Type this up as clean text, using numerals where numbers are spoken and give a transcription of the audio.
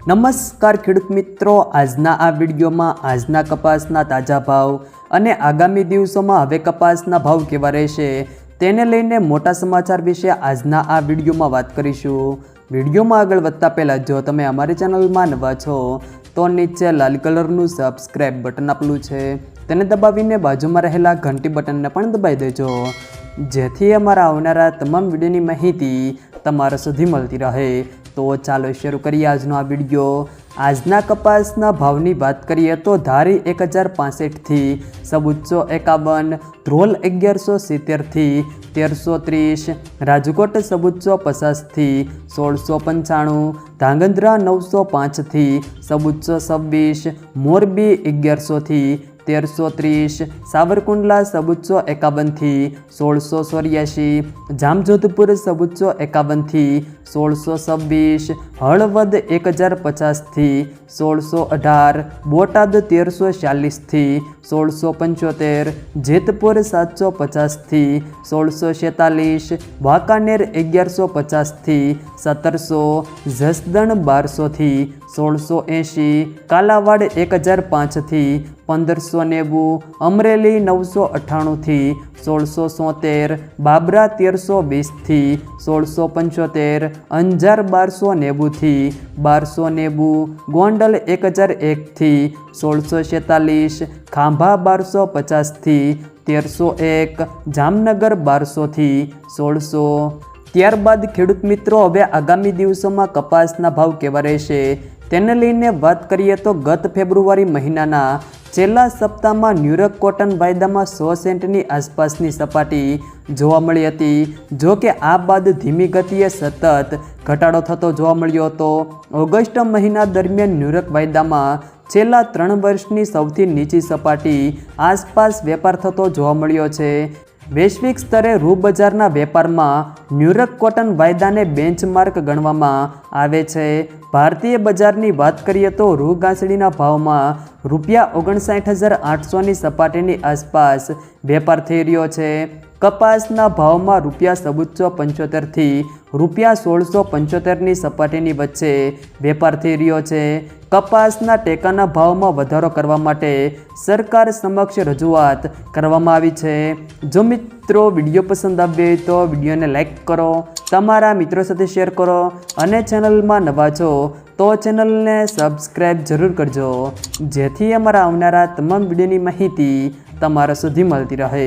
નમસ્કાર ખેડૂત મિત્રો, આજના આ વિડીયોમાં આજના કપાસના તાજા ભાવ અને આગામી દિવસોમાં હવે કપાસના ભાવ કેવા રહેશે તેને લઈને મોટા સમાચાર વિશે આજના આ વિડીયોમાં વાત કરીશું। વિડીયોમાં આગળ વધતા પહેલાં જો તમે અમારી ચેનલમાં નવા છો તો નીચે લાલ કલરનું સબસ્ક્રાઇબ બટન આપેલું છે તેને દબાવીને બાજુમાં રહેલા ઘંટી બટનને પણ દબાવી દેજો, જેથી અમારા આવનારા તમામ વિડીયોની માહિતી તમારા સુધી મળતી રહે। તો ચાલો શરૂ કરીએ આજનો આ વિડીયો। આજના કપાસના ભાવની વાત કરીએ તો ધારી 1065 થી સબુચ્ચો 51, ધ્રોલ 1170 થી 1330, રાજકોટ સબુચ્ચો 50 થી 1695, ધાંગધ્રા 905 થી સબુચ્ચો 26, મોરબી 1100 થી 1330, સાવરકુંડલા સબુચ્ચો 51 થી 1684, જામજોધપુર સબુચ્ચો 51 થી 1626, હળવદ 1050 થી 1618, બોટાદ 1340 થી 1675, જેતપુર 750 થી 1646, વાંકાનેર 1150 થી 1700, જસદણ 1200 થી 1680, કાલાવાડ 1005 થી 1590, અમરેલી 998 થી 1673, બાબરા 1320 થી 1675, અંજાર 1290 થી 1290, ગોંડલ 1001 થી 1646, ખાંભા 1250 થી 1301, જામનગર 1200 થી 1600। ત્યારબાદ ખેડૂત મિત્રો, હવે આગામી દિવસોમાં કપાસના ભાવ કેવા રહેશે તેને લઈને વાત કરીએ તો ગત ફેબ્રુઆરી મહિનાના છેલ્લા સપ્તાહમાં ન્યુયોર્ક કોટન વાયદામાં 100 સેન્ટની આસપાસની સપાટી જોવા મળી હતી, જો કે આ બાદ ધીમી ગતિએ સતત ઘટાડો થતો જોવા મળ્યો હતો। ઓગસ્ટ મહિના દરમિયાન ન્યુયોર્ક વાયદામાં છેલ્લા 3 વર્ષની સૌથી નીચી સપાટી આસપાસ વેપાર થતો જોવા મળ્યો છે। વૈશ્વિક સ્તરે રૂ બજારના વેપારમાં ન્યુયોર્ક કોટન વાયદાને બેન્ચમાર્ક ગણવામાં આવે છે। ભારતીય બજારની વાત કરીએ તો રૂ ગાંસડીના ભાવમાં ₹59,800ની સપાટીની આસપાસ વેપાર થઈ રહ્યો છે। કપાસના ભાવમાં રૂપિયા સબુચ્ચો 75 થી રૂપિયા 1675ની સપાટીની વચ્ચે વેપાર થઈ રહ્યો છે। કપાસના ટેકાના ભાવમાં વધારો કરવા માટે સરકાર સમક્ષ રજૂઆત કરવામાં આવી છે। જો મિત્રો વિડીયો પસંદ આવ્યો તો વિડીયોને લાઈક કરો, તમારા મિત્રો સાથે શેર કરો અને ચેનલમાં નવા છો તો ચેનલને સબસ્ક્રાઈબ જરૂર કરજો, જેથી અમારા આવનારા તમામ વિડીયોની માહિતી તમારા સુધી મળતી રહે।